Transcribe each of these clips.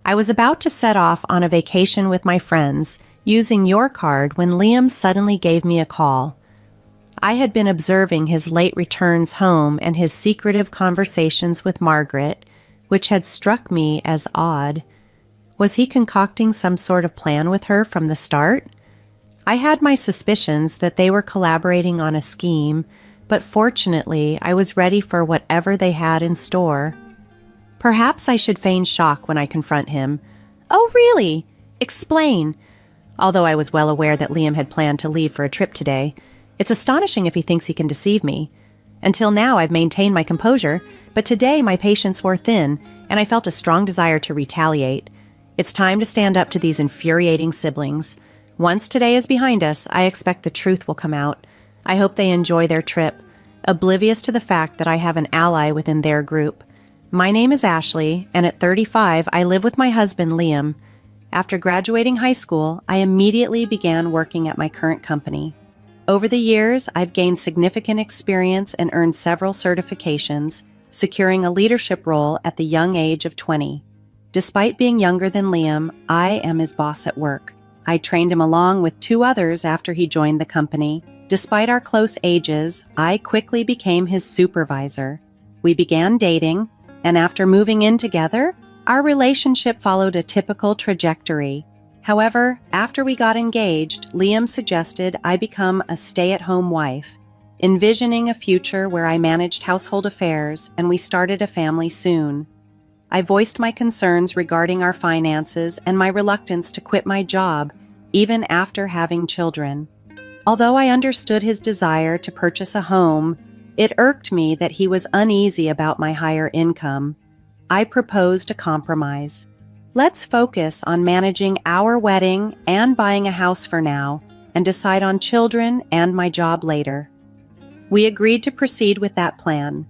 I was about to set off on a vacation with my friends, using your card when Liam suddenly gave me a call. I had been observing his late returns home and his secretive conversations with Margaret, which had struck me as odd. Was he concocting some sort of plan with her from the start? I had my suspicions that they were collaborating on a scheme, but fortunately I was ready for whatever they had in store. Perhaps I should feign shock when I confront him. "Oh, really? Explain." Although I was well aware that Liam had planned to leave for a trip today, it's astonishing if he thinks he can deceive me. Until now, I've maintained my composure, but today my patience wore thin, and I felt a strong desire to retaliate. It's time to stand up to these infuriating siblings. Once today is behind us, I expect the truth will come out. I hope they enjoy their trip, oblivious to the fact that I have an ally within their group. My name is Ashley, and at 35, I live with my husband, Liam. After graduating high school, I immediately began working at my current company. Over the years, I've gained significant experience and earned several certifications, securing a leadership role at the young age of 20. Despite being younger than Liam, I am his boss at work. I trained him along with 2 others after he joined the company. Despite our close ages, I quickly became his supervisor. We began dating, and after moving in together, our relationship followed a typical trajectory. However, after we got engaged, Liam suggested I become a stay-at-home wife, envisioning a future where I managed household affairs and we started a family soon. I voiced my concerns regarding our finances and my reluctance to quit my job, even after having children. Although I understood his desire to purchase a home, it irked me that he was uneasy about my higher income. I proposed a compromise. Let's focus on managing our wedding and buying a house for now, and decide on children and my job later. We agreed to proceed with that plan.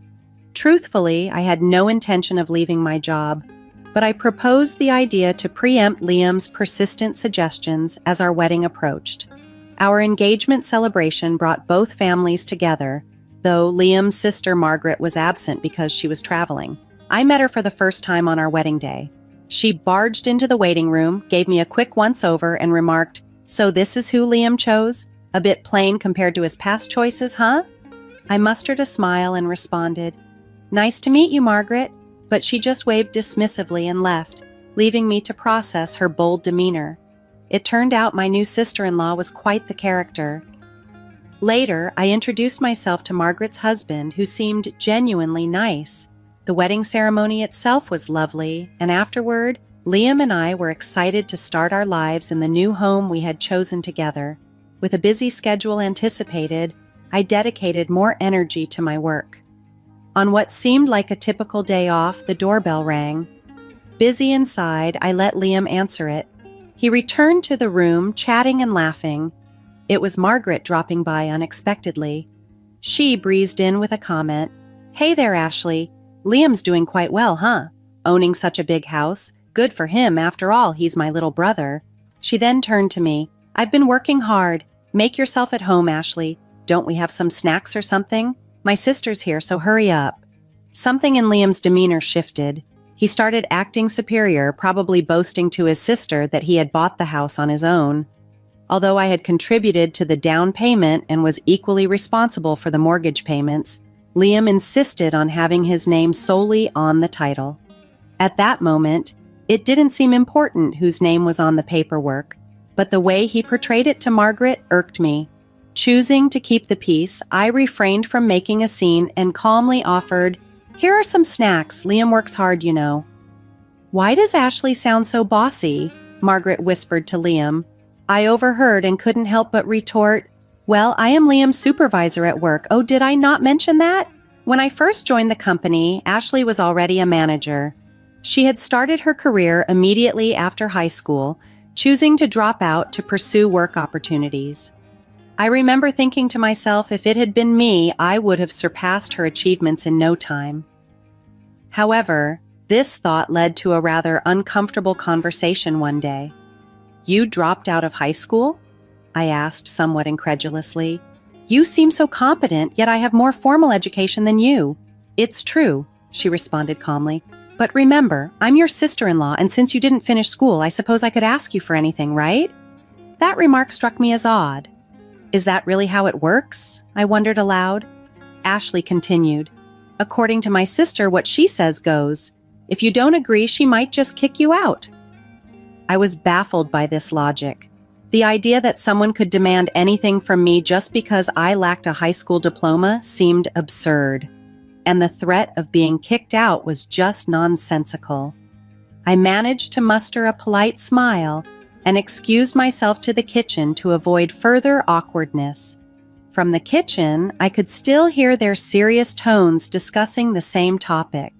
Truthfully, I had no intention of leaving my job, but I proposed the idea to preempt Liam's persistent suggestions as our wedding approached. Our engagement celebration brought both families together, though Liam's sister Margaret was absent because she was traveling. I met her for the first time on our wedding day. She barged into the waiting room, gave me a quick once-over, and remarked, "So this is who Liam chose? A bit plain compared to his past choices, huh?" I mustered a smile and responded, "Nice to meet you, Margaret," but she just waved dismissively and left, leaving me to process her bold demeanor. It turned out my new sister-in-law was quite the character. Later, I introduced myself to Margaret's husband, who seemed genuinely nice. The wedding ceremony itself was lovely, and afterward, Liam and I were excited to start our lives in the new home we had chosen together. With a busy schedule anticipated, I dedicated more energy to my work. On what seemed like a typical day off, the doorbell rang. Busy inside, I let Liam answer it. He returned to the room, chatting and laughing. It was Margaret dropping by unexpectedly. She breezed in with a comment. "Hey there, Ashley. Liam's doing quite well, huh? Owning such a big house. Good for him, after all, he's my little brother." She then turned to me. "I've been working hard. Make yourself at home, Ashley. Don't we have some snacks or something? My sister's here, so hurry up." Something in Liam's demeanor shifted. He started acting superior, probably boasting to his sister that he had bought the house on his own. Although I had contributed to the down payment and was equally responsible for the mortgage payments, Liam insisted on having his name solely on the title. At that moment, it didn't seem important whose name was on the paperwork, but the way he portrayed it to Margaret irked me. Choosing to keep the peace, I refrained from making a scene and calmly offered, "Here are some snacks. Liam works hard, you know." "Why does Ashley sound so bossy?" Margaret whispered to Liam. I overheard and couldn't help but retort, "Well, I am Liam's supervisor at work. Oh, did I not mention that?" When I first joined the company, Ashley was already a manager. She had started her career immediately after high school, choosing to drop out to pursue work opportunities. I remember thinking to myself, if it had been me, I would have surpassed her achievements in no time. However, this thought led to a rather uncomfortable conversation one day. "You dropped out of high school?" I asked somewhat incredulously. "You seem so competent, yet I have more formal education than you." "It's true," she responded calmly. But remember, I'm your sister-in-law, and since you didn't finish school, I suppose I could ask you for anything, right? That remark struck me as odd. Is that really how it works? I wondered aloud. Ashley continued. According to my sister, what she says goes. If you don't agree, she might just kick you out. I was baffled by this logic. The idea that someone could demand anything from me just because I lacked a high school diploma seemed absurd, and the threat of being kicked out was just nonsensical. I managed to muster a polite smile and excused myself to the kitchen to avoid further awkwardness. From the kitchen, I could still hear their serious tones discussing the same topic.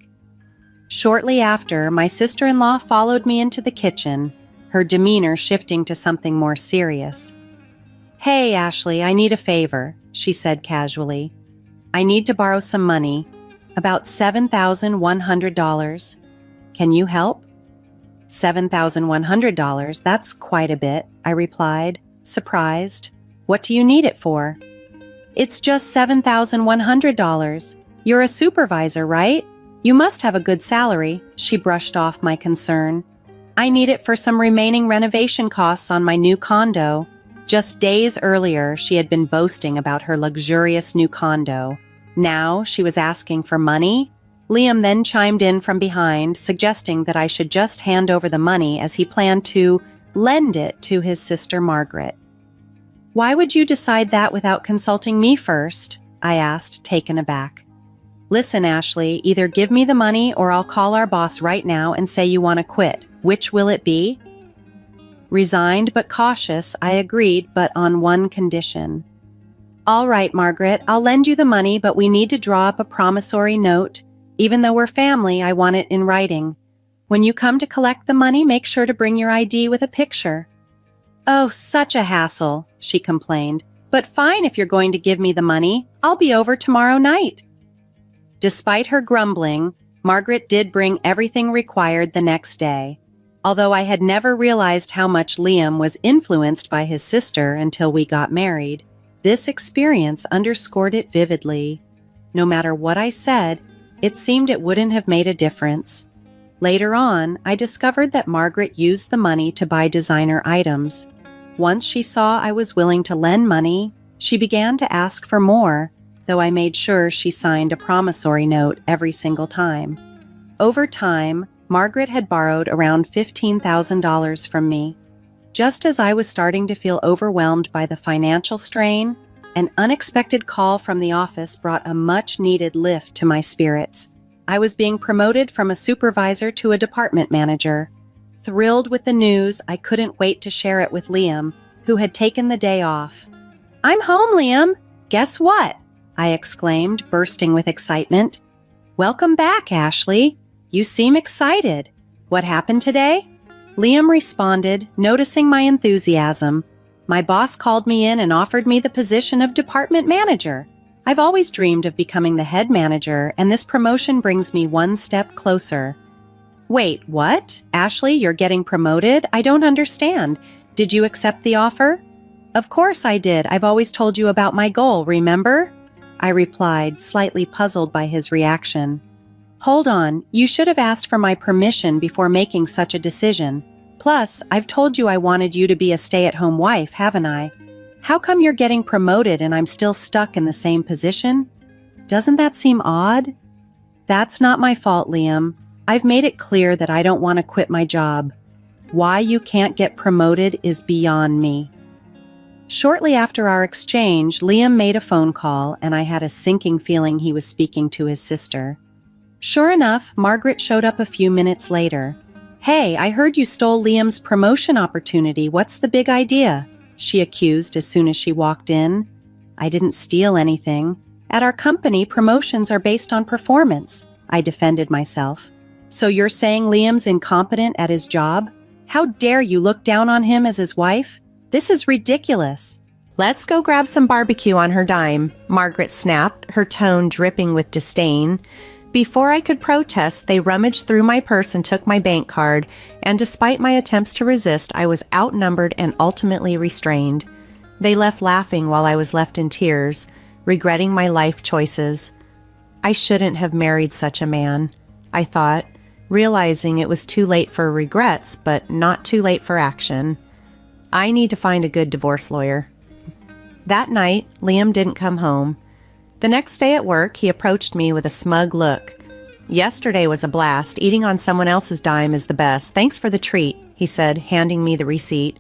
Shortly after, my sister-in-law followed me into the kitchen, her demeanor shifting to something more serious. Hey, Ashley, I need a favor, she said casually. I need to borrow some money, about $7,100. Can you help? $7,100, that's quite a bit, I replied, surprised. What do you need it for? It's just $7,100. You're a supervisor, right? You must have a good salary, she brushed off my concern. I need it for some remaining renovation costs on my new condo. Just days earlier, she had been boasting about her luxurious new condo. Now she was asking for money? Liam then chimed in from behind, suggesting that I should just hand over the money as he planned to lend it to his sister Margaret. Why would you decide that without consulting me first? I asked, taken aback. Listen, Ashley, either give me the money or I'll call our boss right now and say you want to quit. Which will it be? Resigned but cautious, I agreed, but on one condition. All right, Margaret, I'll lend you the money, but we need to draw up a promissory note. Even though we're family, I want it in writing. When you come to collect the money, make sure to bring your ID with a picture. Oh, such a hassle, she complained. But fine if you're going to give me the money. I'll be over tomorrow night. Despite her grumbling, Margaret did bring everything required the next day. Although I had never realized how much Liam was influenced by his sister until we got married, this experience underscored it vividly. No matter what I said, it seemed it wouldn't have made a difference. Later on, I discovered that Margaret used the money to buy designer items. Once she saw I was willing to lend money, she began to ask for more, though I made sure she signed a promissory note every single time. Over time, Margaret had borrowed around $15,000 from me. Just as I was starting to feel overwhelmed by the financial strain, an unexpected call from the office brought a much-needed lift to my spirits. I was being promoted from a supervisor to a department manager. Thrilled with the news, I couldn't wait to share it with Liam, who had taken the day off. I'm home, Liam! Guess what? I exclaimed, bursting with excitement. Welcome back, Ashley. You seem excited. What happened today? Liam responded, noticing my enthusiasm. My boss called me in and offered me the position of department manager. I've always dreamed of becoming the head manager, and this promotion brings me one step closer. Wait, what? Ashley, you're getting promoted? I don't understand. Did you accept the offer? Of course I did. I've always told you about my goal, remember? I replied, slightly puzzled by his reaction. Hold on, you should have asked for my permission before making such a decision. Plus, I've told you I wanted you to be a stay-at-home wife, haven't I? How come you're getting promoted and I'm still stuck in the same position? Doesn't that seem odd? That's not my fault, Liam. I've made it clear that I don't want to quit my job. Why you can't get promoted is beyond me. Shortly after our exchange, Liam made a phone call, and I had a sinking feeling he was speaking to his sister. Sure enough, Margaret showed up a few minutes later. Hey, I heard you stole Liam's promotion opportunity. What's the big idea? She accused as soon as she walked in. I didn't steal anything. At our company, promotions are based on performance, I defended myself. So you're saying Liam's incompetent at his job? How dare you look down on him as his wife? This is ridiculous. Let's go grab some barbecue on her dime, Margaret snapped, her tone dripping with disdain. Before I could protest, they rummaged through my purse and took my bank card, and despite my attempts to resist, I was outnumbered and ultimately restrained. They left laughing while I was left in tears, regretting my life choices. I shouldn't have married such a man, I thought, realizing it was too late for regrets, but not too late for action. I need to find a good divorce lawyer. That night, Liam didn't come home. The next day at work, he approached me with a smug look. "Yesterday was a blast. Eating on someone else's dime is the best. Thanks for the treat," he said, handing me the receipt.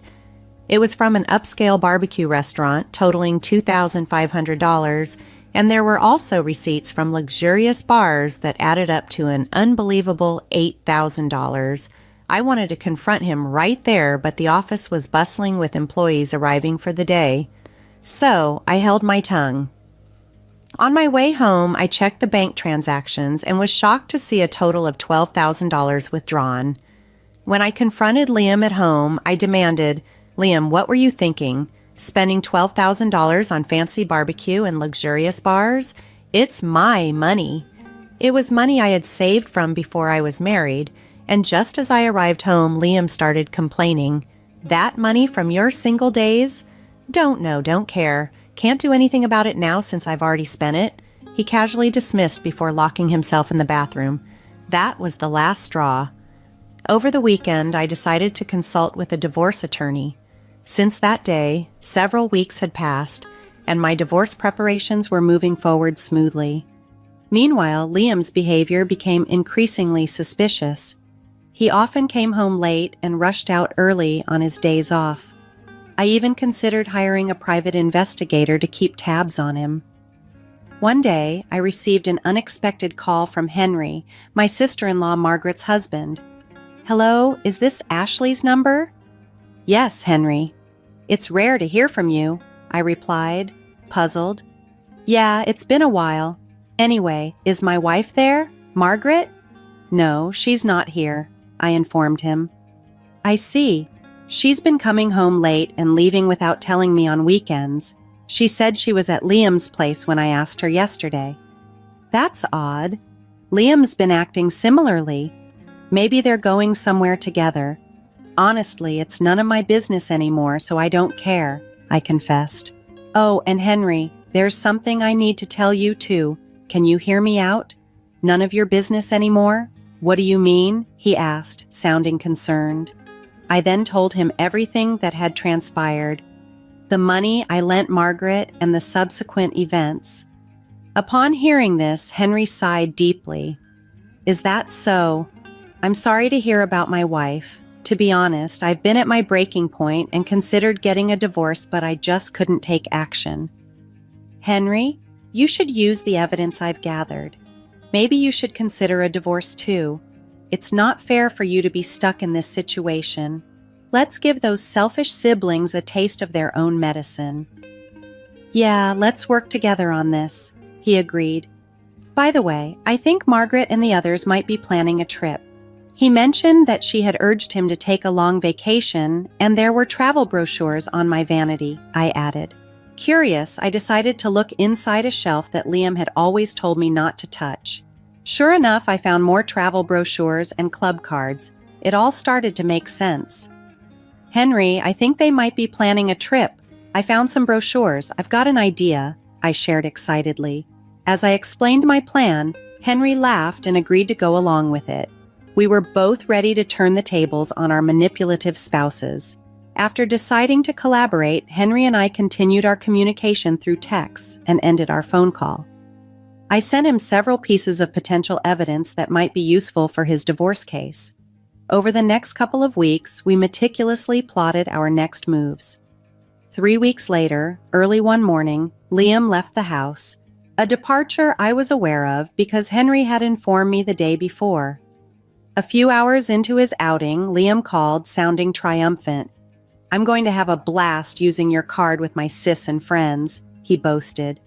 It was from an upscale barbecue restaurant totaling $2,500, and there were also receipts from luxurious bars that added up to an unbelievable $8,000. I wanted to confront him right there, but the office was bustling with employees arriving for the day. So I held my tongue. On my way home, I checked the bank transactions and was shocked to see a total of $12,000 withdrawn. When I confronted Liam at home, I demanded, "Liam, what were you thinking? Spending $12,000 on fancy barbecue and luxurious bars? It's my money." It was money I had saved from before I was married, and just as I arrived home, Liam started complaining. "That money from your single days? Don't know, don't care. Can't do anything about it now since I've already spent it," he casually dismissed before locking himself in the bathroom. That was the last straw. Over the weekend, I decided to consult with a divorce attorney. Since that day, several weeks had passed, and my divorce preparations were moving forward smoothly. Meanwhile, Liam's behavior became increasingly suspicious. He often came home late and rushed out early on his days off. I even considered hiring a private investigator to keep tabs on him. One day, I received an unexpected call from Henry, my sister-in-law Margaret's husband. "Hello, is this Ashley's number?" "Yes, Henry." "It's rare to hear from you," I replied, puzzled. "Yeah, it's been a while. Anyway, is my wife there? Margaret?" "No, she's not here," I informed him. "I see. She's been coming home late and leaving without telling me on weekends. She said she was at Liam's place when I asked her yesterday." "That's odd. Liam's been acting similarly. Maybe they're going somewhere together. Honestly, it's none of my business anymore, so I don't care," I confessed. "Oh, and Henry, there's something I need to tell you too. Can you hear me out? None of your business anymore? What do you mean?" he asked, sounding concerned. I then told him everything that had transpired, the money I lent Margaret and the subsequent events. Upon hearing this, Henry sighed deeply. "Is that so? I'm sorry to hear about my wife. To be honest, I've been at my breaking point and considered getting a divorce, but I just couldn't take action." "Henry, you should use the evidence I've gathered. Maybe you should consider a divorce too. It's not fair for you to be stuck in this situation. Let's give those selfish siblings a taste of their own medicine." "Yeah, let's work together on this," he agreed. "By the way, I think Margaret and the others might be planning a trip. He mentioned that she had urged him to take a long vacation, and there were travel brochures on my vanity," I added. Curious, I decided to look inside a shelf that Liam had always told me not to touch. Sure enough, I found more travel brochures and club cards. It all started to make sense. "Henry, I think they might be planning a trip. I found some brochures. I've got an idea," I shared excitedly. As I explained my plan, Henry laughed and agreed to go along with it. We were both ready to turn the tables on our manipulative spouses. After deciding to collaborate, Henry and I continued our communication through texts and ended our phone call. I sent him several pieces of potential evidence that might be useful for his divorce case. Over the next couple of weeks, we meticulously plotted our next moves. 3 weeks later, early one morning, Liam left the house, a departure I was aware of because Henry had informed me the day before. A few hours into his outing, Liam called, sounding triumphant. "I'm going to have a blast using your card with my sis and friends," he boasted.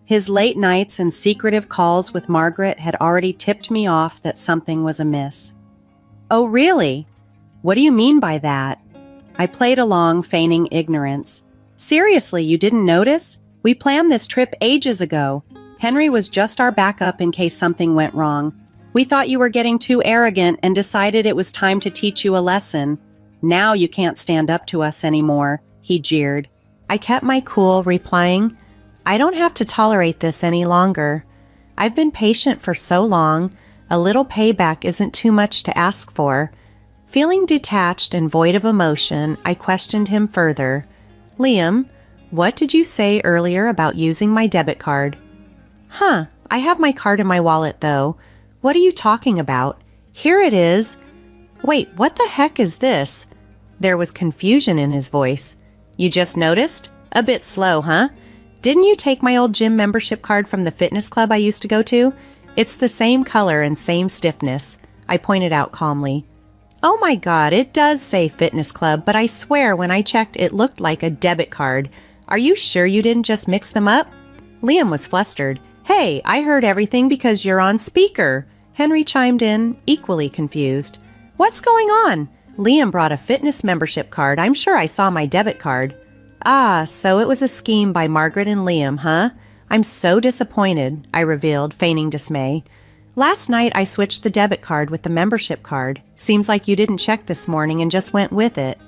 His late nights and secretive calls with Margaret had already tipped me off that something was amiss. "Oh, really? What do you mean by that?" I played along, feigning ignorance. "Seriously, you didn't notice? We planned this trip ages ago. Henry was just our backup in case something went wrong. We thought you were getting too arrogant and decided it was time to teach you a lesson. Now you can't stand up to us anymore," he jeered. I kept my cool, replying, "I don't have to tolerate this any longer. I've been patient for so long. A little payback isn't too much to ask for. Feeling detached and void of emotion, I questioned him further. Liam, what did you say earlier about using my debit card? I have my card in my wallet, though. What are you talking about? Here it is. Wait, what the heck is this? There was confusion in his voice. You just noticed? A bit slow, huh? Didn't you take my old gym membership card from the fitness club I used to go to? It's the same color and same stiffness, I pointed out calmly. Oh my God, it does say fitness club, but I swear when I checked it looked like a debit card. Are you sure you didn't just mix them up? Liam was flustered. Hey, I heard everything because you're on speaker. Henry chimed in, equally confused. What's going on? Liam brought a fitness membership card. I'm sure I saw my debit card. Ah, so it was a scheme by Margaret and Liam, huh? I'm so disappointed, I revealed, feigning dismay. Last night I switched the debit card with the membership card. Seems like you didn't check this morning and just went with it.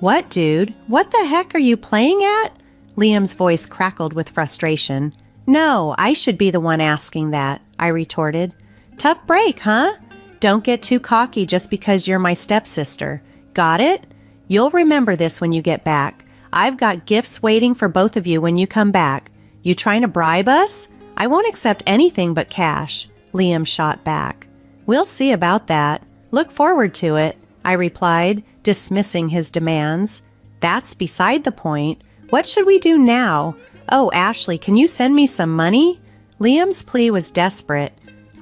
What, dude? What the heck are you playing at? Liam's voice crackled with frustration. No, I should be the one asking that, I retorted. Tough break, huh? Don't get too cocky just because you're my stepsister. Got it? You'll remember this when you get back. I've got gifts waiting for both of you when you come back. You trying to bribe us? I won't accept anything but cash, Liam shot back. We'll see about that. Look forward to it, I replied, dismissing his demands. That's beside the point. What should we do now? Oh, Ashley, can you send me some money? Liam's plea was desperate.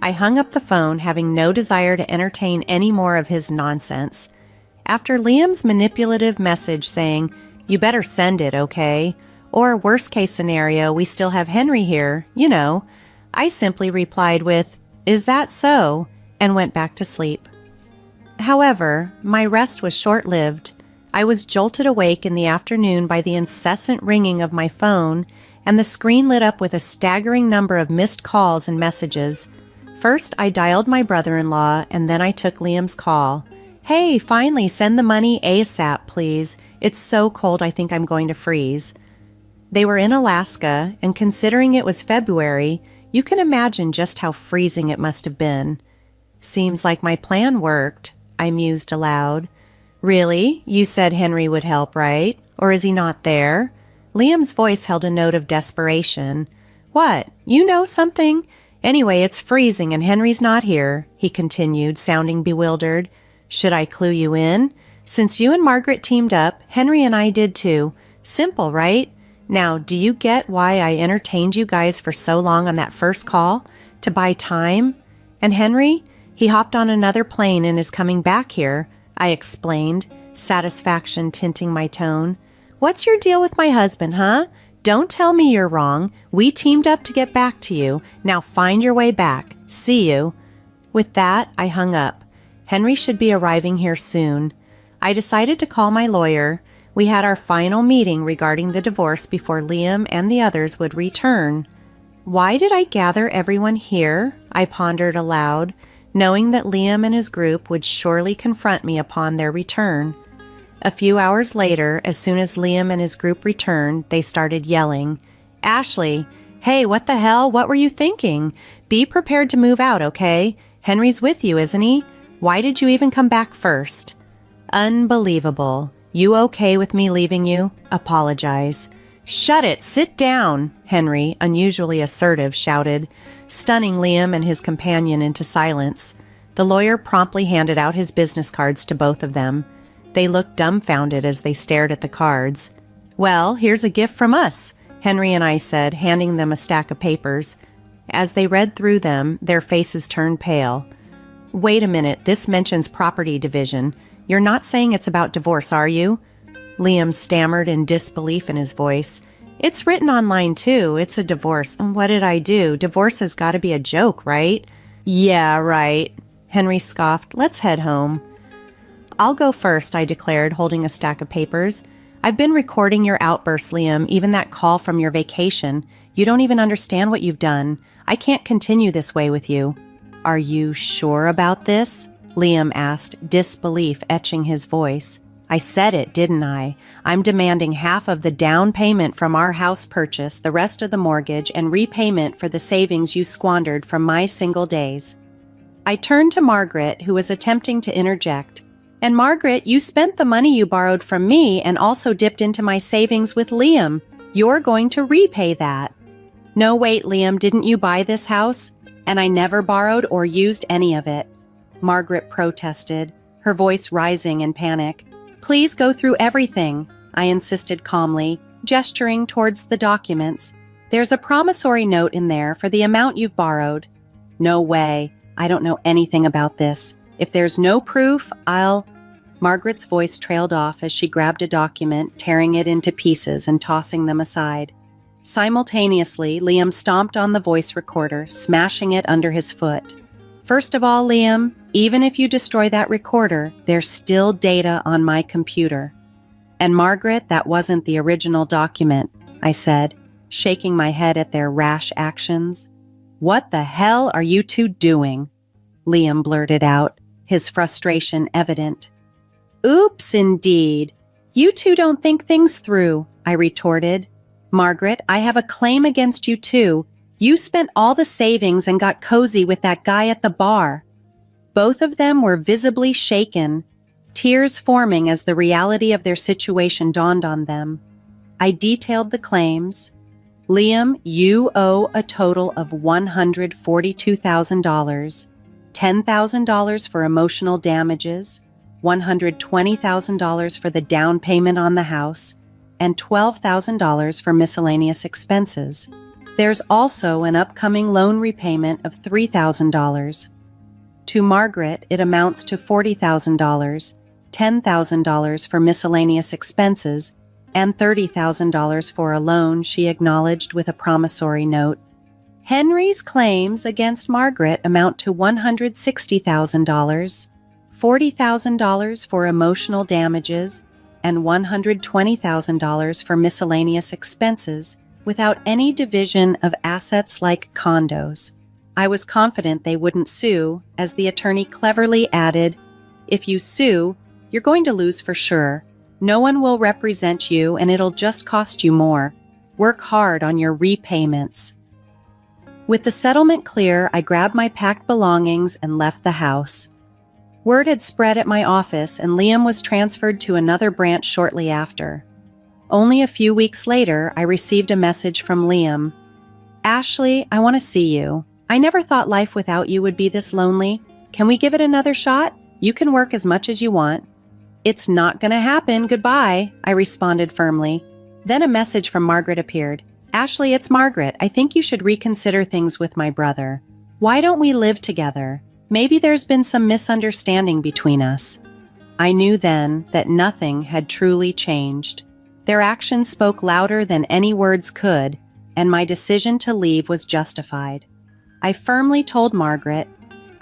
I hung up the phone, having no desire to entertain any more of his nonsense. After Liam's manipulative message saying, "You better send it, okay?" Or worst case scenario, we still have Henry here, you know, I simply replied with, "Is that so?" and went back to sleep. However, my rest was short-lived. I was jolted awake in the afternoon by the incessant ringing of my phone, and the screen lit up with a staggering number of missed calls and messages. First, I dialed my brother-in-law, and then I took Liam's call. Hey, finally, send the money ASAP, please. It's so cold I think I'm going to freeze. They were in Alaska, and considering it was February, you can imagine just how freezing it must have been. Seems like my plan worked, I mused aloud. Really? You said Henry would help, right? Or is he not there? Liam's voice held a note of desperation. What? You know something? Anyway, it's freezing and Henry's not here, he continued, sounding bewildered. Should I clue you in? Since you and Margaret teamed up, Henry and I did too. Simple, right? Now, do you get why I entertained you guys for so long on that first call? To buy time? And Henry? He hopped on another plane and is coming back here, I explained, satisfaction tinting my tone. What's your deal with my husband, huh? Don't tell me you're wrong. We teamed up to get back to you. Now find your way back. See you. With that, I hung up. Henry should be arriving here soon. I decided to call my lawyer. We had our final meeting regarding the divorce before Liam and the others would return. Why did I gather everyone here? I pondered aloud, knowing that Liam and his group would surely confront me upon their return. A few hours later, as soon as Liam and his group returned, they started yelling, Ashley, hey, what the hell? What were you thinking? Be prepared to move out, okay? Henry's with you, isn't he? Why did you even come back first? Unbelievable. You okay with me leaving you? Apologize. Shut it! Sit down! Henry, unusually assertive, shouted, stunning Liam and his companion into silence. The lawyer promptly handed out his business cards to both of them. They looked dumbfounded as they stared at the cards. Well, here's a gift from us, Henry and I said, handing them a stack of papers. As they read through them, their faces turned pale. Wait a minute, this mentions property division. You're not saying it's about divorce, are you? Liam stammered in disbelief in his voice. It's written online too. It's a divorce. And what did I do? Divorce has got to be a joke, right? Yeah, right. Henry scoffed. Let's head home. I'll go first, I declared, holding a stack of papers. I've been recording your outbursts, Liam, even that call from your vacation. You don't even understand what you've done. I can't continue this way with you. Are you sure about this? Liam asked, disbelief etching his voice. I said it, didn't I? I'm demanding half of the down payment from our house purchase, the rest of the mortgage, and repayment for the savings you squandered from my single days. I turned to Margaret, who was attempting to interject. And Margaret, you spent the money you borrowed from me and also dipped into my savings with Liam. You're going to repay that. No, wait, Liam, didn't you buy this house? And I never borrowed or used any of it. Margaret protested, her voice rising in panic. Please go through everything, I insisted calmly, gesturing towards the documents. There's a promissory note in there for the amount you've borrowed. No way. I don't know anything about this. If there's no proof, Margaret's voice trailed off as she grabbed a document, tearing it into pieces and tossing them aside. Simultaneously, Liam stomped on the voice recorder, smashing it under his foot. First of all, Liam, even if you destroy that recorder, there's still data on my computer. And Margaret, that wasn't the original document, I said, shaking my head at their rash actions. What the hell are you two doing? Liam blurted out, his frustration evident. Oops, indeed. You two don't think things through, I retorted. Margaret, I have a claim against you too. You spent all the savings and got cozy with that guy at the bar. Both of them were visibly shaken, tears forming as the reality of their situation dawned on them. I detailed the claims. Liam, you owe a total of $142,000, $10,000 for emotional damages, $120,000 for the down payment on the house, and $12,000 for miscellaneous expenses. There's also an upcoming loan repayment of $3,000. To Margaret, it amounts to $40,000, $10,000 for miscellaneous expenses, and $30,000 for a loan she acknowledged with a promissory note. Henry's claims against Margaret amount to $160,000, $40,000 for emotional damages, and $120,000 for miscellaneous expenses, without any division of assets like condos. I was confident they wouldn't sue, as the attorney cleverly added, if you sue, you're going to lose for sure. No one will represent you and it'll just cost you more. Work hard on your repayments. With the settlement clear, I grabbed my packed belongings and left the house. Word had spread at my office and Liam was transferred to another branch shortly after. Only a few weeks later, I received a message from Liam. Ashley, I want to see you. I never thought life without you would be this lonely. Can we give it another shot? You can work as much as you want. It's not gonna happen, goodbye, I responded firmly. Then a message from Margaret appeared. Ashley, it's Margaret. I think you should reconsider things with my brother. Why don't we live together? Maybe there's been some misunderstanding between us. I knew then that nothing had truly changed. Their actions spoke louder than any words could, and my decision to leave was justified. I firmly told Margaret,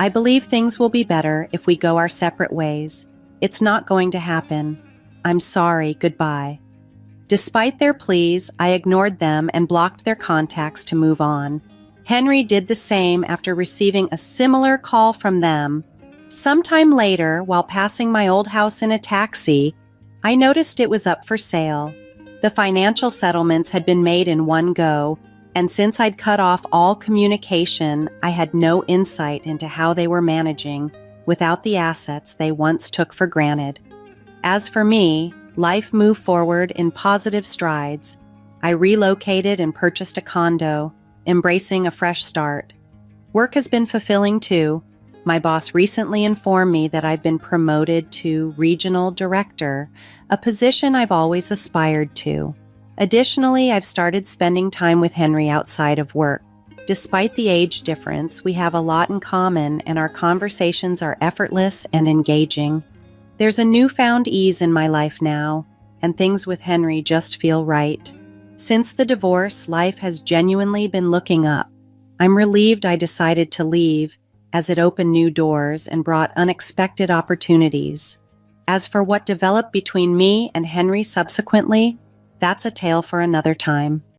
I believe things will be better if we go our separate ways. It's not going to happen. I'm sorry, goodbye. Despite their pleas, I ignored them and blocked their contacts to move on. Henry did the same after receiving a similar call from them. Sometime later, while passing my old house in a taxi, I noticed it was up for sale. The financial settlements had been made in one go, and since I'd cut off all communication, I had no insight into how they were managing without the assets they once took for granted. As for me, life moved forward in positive strides. I relocated and purchased a condo, embracing a fresh start. Work has been fulfilling too. My boss recently informed me that I've been promoted to regional director, a position I've always aspired to. Additionally, I've started spending time with Henry outside of work. Despite the age difference, we have a lot in common and our conversations are effortless and engaging. There's a newfound ease in my life now, and things with Henry just feel right. Since the divorce, life has genuinely been looking up. I'm relieved I decided to leave, as it opened new doors and brought unexpected opportunities. As for what developed between me and Henry subsequently, that's a tale for another time.